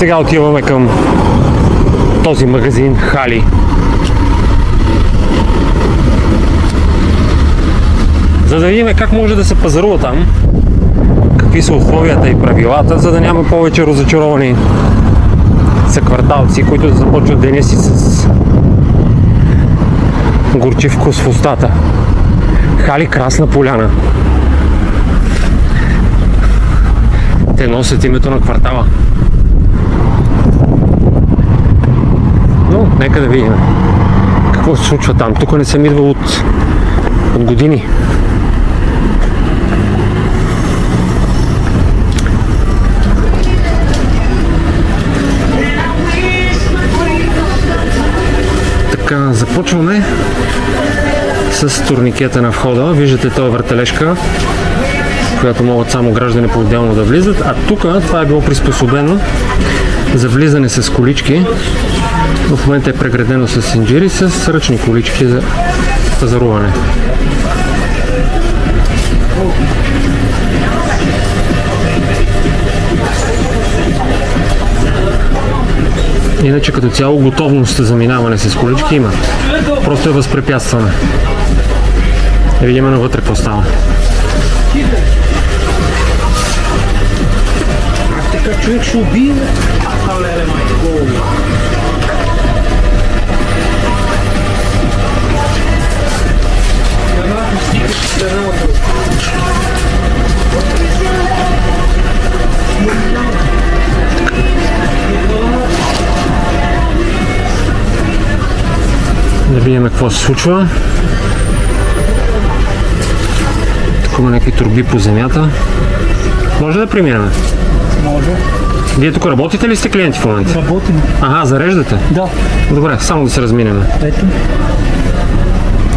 Сега отиваме към този магазин Хали. За да видим как може да се пазарува там, какви са условията и правилата, за да няма повече разочаровани съкварталци, които да започват деня си с горчив вкус в устата. Хали Красна поляна. Те носят името на квартала. Но нека да видим какво се случва там. Тук не съм идвал от години. Така, започваме с турникета на входа. Виждате този въртележка, в която могат само граждани по-отделно да влизат. А тук това е било приспособено за влизане с колички. В момента е преградено с синджири с ръчни колички за пазаруване. Иначе като цяло готовност за минаване с колички има. Просто е възпрепятстване. Да видим навътре какво става. Така човек ще убие. Да видим какво се случва. Тук има някакви турби по земята. Може да преминем? Може. Вие тук работите ли сте клиенти в момента? Работим. Ага, зареждате? Да. Добре, само да се разминем. Ето.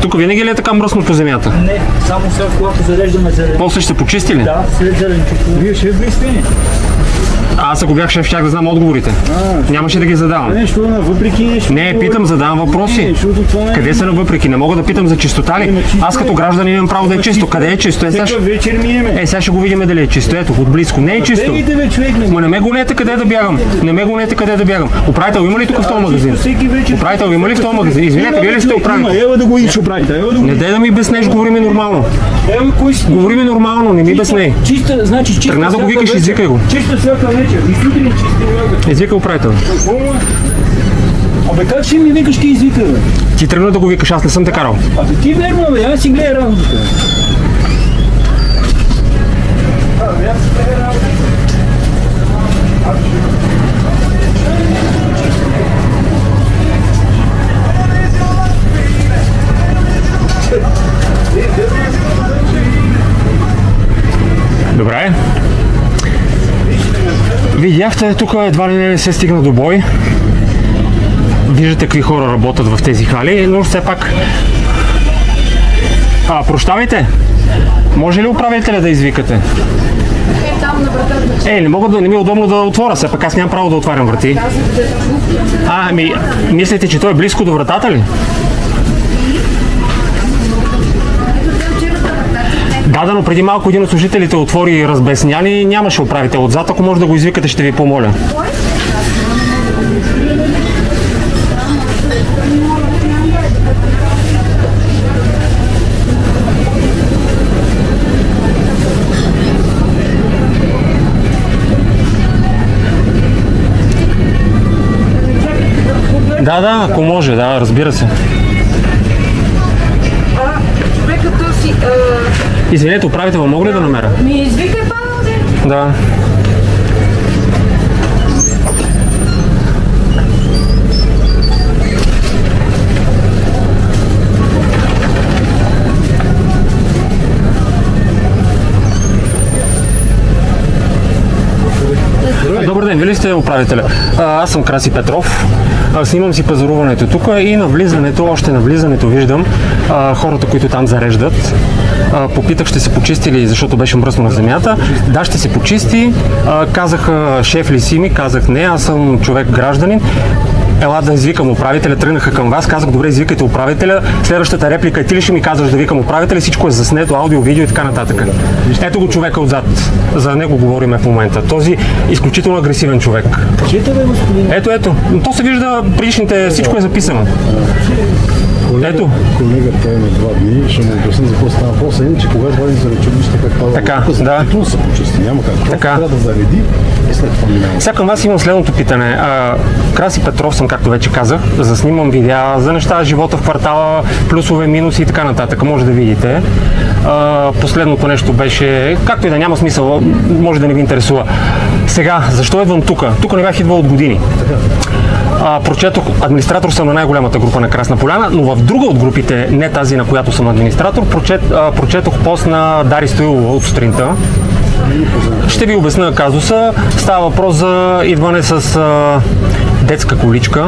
Тук винаги ли е така мръсно по земята? Не, само сега когато зареждаме зелен. После ще почисти ли? Да, след зеленчуко. Вие ще влизате. Аз ако бях шеф, щях да знам отговорите. Нямаше да ги задавам. Нещо на въпреки нещо. Не, питам, задавам въпроси. Къде са на въпреки? Не мога да питам за чистота ли? Аз като гражданин имам право да е чисто. Къде е чисто? Вечер минеме. Сега ще го видим дали е чисто. Ето, отблизко. Не е чисто. Ма не ме гонете къде да бягам. Не ме гонете къде да бягам. Управител има ли тук в този магазин? Управител има ли в този магазин? Извинете, вие ли сте управител? Ева да го иш управител. Не дай да ми обяснеш, говори ми нормално. Говори ми нормално, не ми обясни. Чиста, значи чиста. Тръгна да го викаш, извикай го. Чиста всяка вечер. И сутрин чиста. Извикай управител. Абе как ще ми викаш ки извика, бе? Ти тръгна да го викаш, аз не съм те карал. Абе ти верно, бе, аз си гледа работата. Добре. Видяхте, тук едва ли не се стигна до бой. Виждате какви хора работят в тези хали, но все пак... Прощавайте! Може ли управителя да извикате? Не ми е удобно да отворя, все пак аз нямам право да отварям врати. Мислите, че той е близко до вратата ли? Да, но преди малко един от служителите отвори разбесняни, нямаше управител отзад. Ако може да го извикате, ще ви помоля. Да, ако може, да, разбира се. Човекът си... Извинете, управител, мога ли да намеря? Ми извикай Павел, Да. Добър ден, вие ли сте управителя? Аз съм Краси Петров. Снимам си пазаруването тук и на влизането, още на влизането виждам хората, които там зареждат. Попитах, ще се почисти ли, защото беше мръсно на земята. Да, ще се почисти. Казаха, шеф ли си ми? Казах, не, аз съм човек гражданин. ела да извикам управителя, тръгнаха към вас, казах, добре, извикайте управителя, следващата реплика е ти ли ще ми казваш да викам управителя, всичко е заснето, аудио, видео и така нататък. Ето го човека отзад, за него говориме в момента. Този изключително агресивен човек. Ето. Но то се вижда, предишните, всичко е записано. Ето. Колегата е на 2 дни, ще му обясня за какво става въпрос, че когато вади за рече, вижте как пада. Така, да. Тук се почисти, няма как. Така. Трябва да зареди и след това минава. Сега към вас имам следното питане. Краси Петров съм, както вече казах, заснимам видеа за неща, живота в квартала, плюсове, минуси и така нататък. Може да видите. Последното нещо беше, както и да няма смисъл, може да не ви интересува. Сега, защо идвам тук? Тук не бях идвал от години. Прочетох, администратор съм на най-голямата група на Красна поляна, но в друга от групите, не тази на която съм администратор, прочетох пост на Дари Стоилова от сутринта. Ще ви обясня казуса. Става въпрос за идване с детска количка.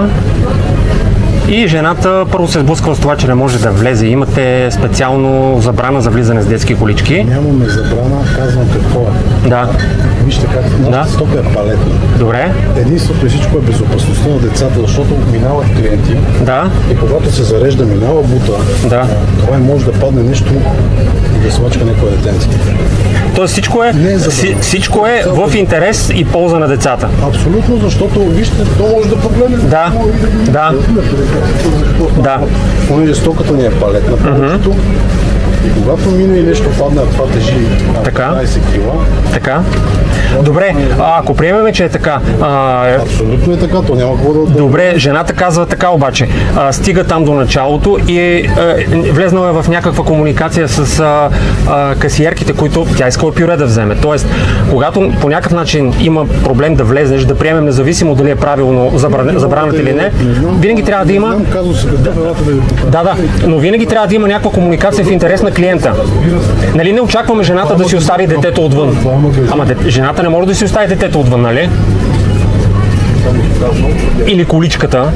И жената първо се сблъсква с това, че не може да влезе. Имате специално забрана за влизане с детски колички. Нямаме забрана, казвам какво е. Да. Вижте как нашата стока е палетна. Добре. Единството и всичко е безопасността на децата, защото минават клиенти. Да. И когато се зарежда, минава бута. Да. Това може да падне нещо и да смачка някое детенце. Тоест всичко е в интерес и полза на децата. Абсолютно, защото вижте, то може да погледне. Да. Понеже стоката ни е палетна повечето, и когато мине и нещо падне, а това тежи 15 кила. Така. Добре, ако приемеме, че е така. Абсолютно е така, то няма какво да... Добре, жената казва така обаче. Стига там до началото и влезнала е в някаква комуникация с касиерките, които тя искала пюре да вземе. Тоест, когато по някакъв начин има проблем да влезеш, да приемем независимо дали е правилно забранят или не, винаги трябва да има... Да, но винаги трябва да има някаква комуникация в интерес на клиента. Нали не очакваме жената да си остави детето отвън? Ама жената не може да си остави детето отвън, нали? Или количката.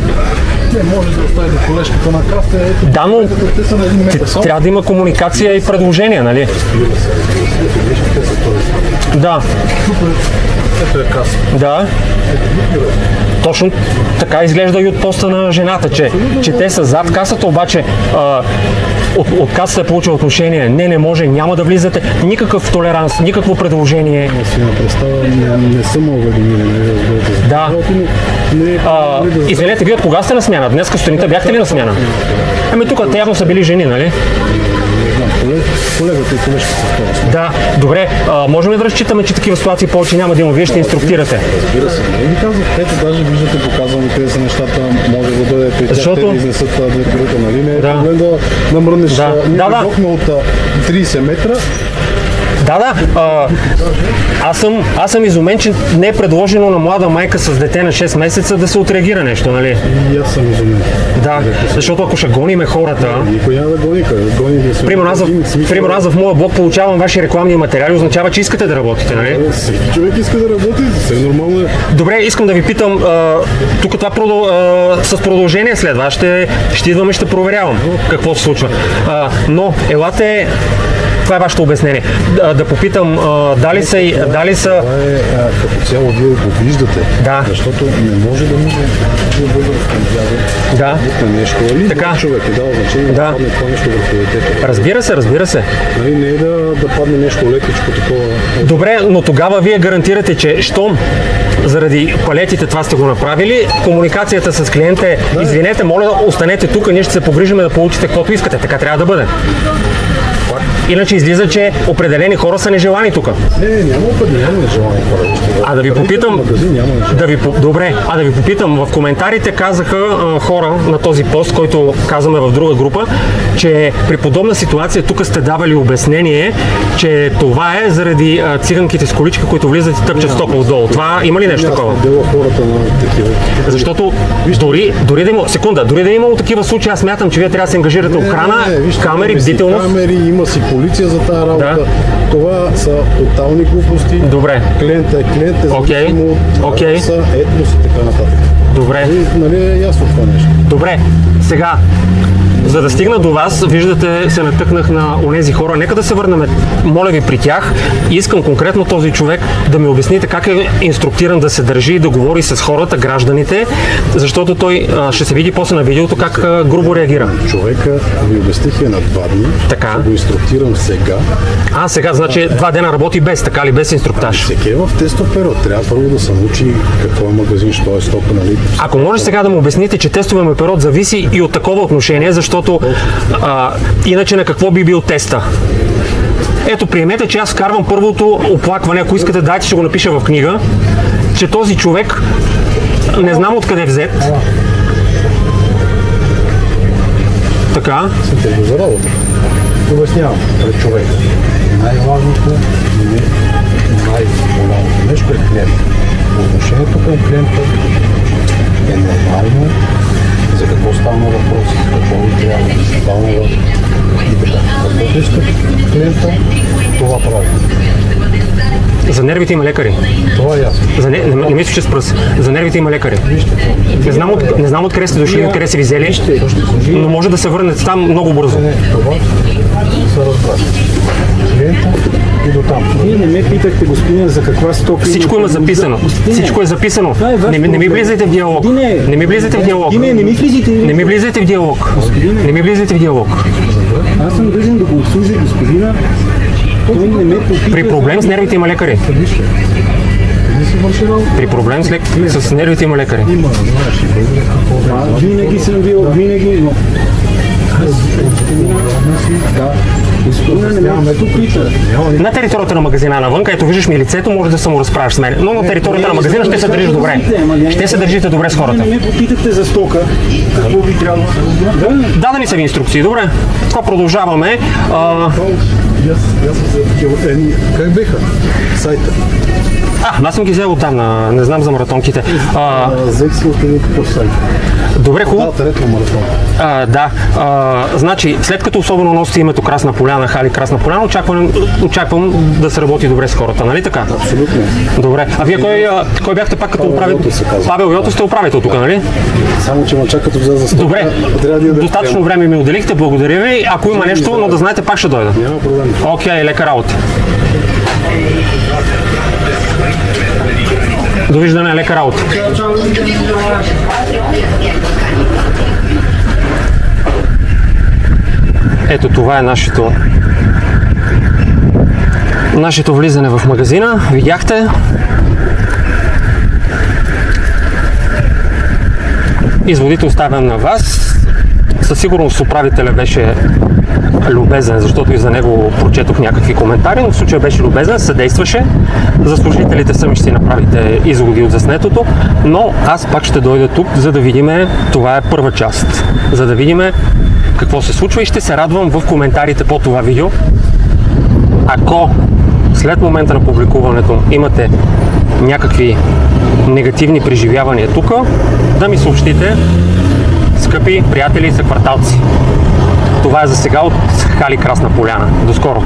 Не, може да остави колежката на каста. Да, но трябва да има комуникация и предложения, нали? Да. Ето е каса. Да. Точно така изглежда и от поста на жената, че те са зад касата, обаче от касата е получил отношение. Не може, няма да влизате. Никакъв толеранс, никакво предложение. Аз си представа, не съм уведомил. Да. Извинете, вие от кога сте на смяна? Днес сутринта бяхте ли на смяна? Ами тук те явно са били жени, нали? Колегата и колежката са втора. Да, добре. Можем ли да разчитаме, че такива ситуации повече няма да има? Вие ще инструктирате. Разбира се. Не ви казвам, ето даже виждате, показвам къде са нещата, може да бъде при тях, те изнесат две нали? Не е проблем да намръднеш. Ние дойдохме от 30 метра. Да. Аз съм изумен, че не е предложено на млада майка с дете на 6 месеца да се отреагира нещо, нали? И аз съм изумен. Да, защото ако ще гониме хората... Никой няма да гони, примерно аз в моя блог получавам ваши рекламни материали, означава, че искате да работите, нали? Всеки човек иска да работи, все нормално е. Добре, искам да ви питам, тук това с продължение следва, ще идвам и ще проверявам какво се случва. Но елате... Това е вашето обяснение. Да попитам, дали са... Това е като цяло вие го виждате, защото не може да бъде разкъмзява нещо, или човек е дал значение да падне това нещо върху детето. Разбира се. Нали, не е да падне нещо лекичко такова. Добре, но тогава вие гарантирате, че щом заради палетите това сте го направили, комуникацията с клиента е, извинете, моля, останете тук, ние ще се погрижиме да получите каквото искате. Така трябва да бъде. Иначе излиза, че определени хора са нежелани тук. Няма определени нежелани хора. Да ви попитам, да ви попитам, в коментарите казаха хора на този пост, който казваме в друга група, че при подобна ситуация тук сте давали обяснение, че това е заради циганките с количка, които влизат и тъпчат стока отдолу. Това има ли нещо такова? Защото дори да има имало такива случаи, аз смятам, че вие трябва да се ангажирате охрана, камери, бдителност. Камери, има си полиция за тази работа. Да. Това са тотални глупости. Добре. Клиент е зависимо от раса, етнос и така нататък. Добре. И, нали е ясно това нещо. Добре, сега, за да стигна до вас, виждате, се натъкнах на онези хора. Нека да се върнем, моля ви, при тях. Искам конкретно този човек да ми обясните как е инструктиран да се държи и да говори с хората, гражданите, защото той ще се види после на видеото как грубо реагира. Човека ви обясних на 2 дни. Така. Ще го инструктирам сега. Сега, значи 2 дена работи без, така ли, без инструктаж? Всеки е в тестов период. Трябва първо да се научи какво е магазин, що е стока, нали? Ако може сега да му обясните, че тестовия период зависи и от такова отношение, защото иначе на какво би бил теста? Ето, приемете, че аз вкарвам първото оплакване, ако искате, дайте, ще го напиша в книга, че този човек не знам откъде е взет. Така. Те го за работа. Обяснявам пред човека. Най-важното, най-голямото нещо е клиента. Отношението към клиента е нормално. За какво става въпрос, какво ви трябва, и така. Какво иска клиента, това прави. За нервите има лекари. Това е ясно. Не мисля, че с пръст. За нервите има лекари. Не знам откъде сте дошли, откъде сте ви взели, но може да се върнете там много бързо. Това са разбрали. Клиента и до там. Вие не ме питахте, господин, за каква стока. Всичко има записано. Всичко е записано. Не ми влизайте в диалог. Не ми влизайте в диалог. Не ми влизайте. Не ми влизайте в диалог. Не ми влизайте в диалог. Аз съм длъжен да го обслужа, господина. Той не ме попита. При проблем с нервите има лекари. При проблем с нервите има лекари. Винаги съм бил, винаги, но... Да. Господина не ме попита. На територията на магазина навън, където виждаш ми лицето, може да се му разправиш с мен. Но на територията на магазина ще се държиш добре. Ще се държите добре с хората. Не ме попитахте за стока. Какво би трябвало? Дадени са ви инструкции, добре. Това продължаваме. Как биха? Сайта. Аз съм ги взел отдавна, не знам за маратонките. Взех си от един такъв сайт. Добре, хубаво. Ретро маратон. Значи, след като особено носите името Красна поляна, Хали Красна поляна, очаквам да се работи добре с хората, нали така? Абсолютно. Добре. А вие кой бяхте пак като управител? Павел Йото сте управител тук, нали? Само, че ме чак като взе за стока. Добре. Достатъчно време ми отделихте, благодаря ви. Ако има нещо, но да знаете, пак ще дойда. Няма проблем. Окей, лека работа. Довиждане, лека работа. Ето това е нашето влизане в магазина. Видяхте. Изводите оставям на вас. Със сигурност управителя беше любезен, защото и за него прочетох някакви коментари, но в случая беше любезен, съдействаше. За служителите сами ще си направите изводи от заснетото, но аз пак ще дойда тук, за да видим, това е първа част, за да видим какво се случва и ще се радвам в коментарите по това видео. Ако след момента на публикуването имате някакви негативни преживявания тук, да ми съобщите, скъпи приятели и съкварталци. Това е за сега от Хали Красна поляна. До скоро!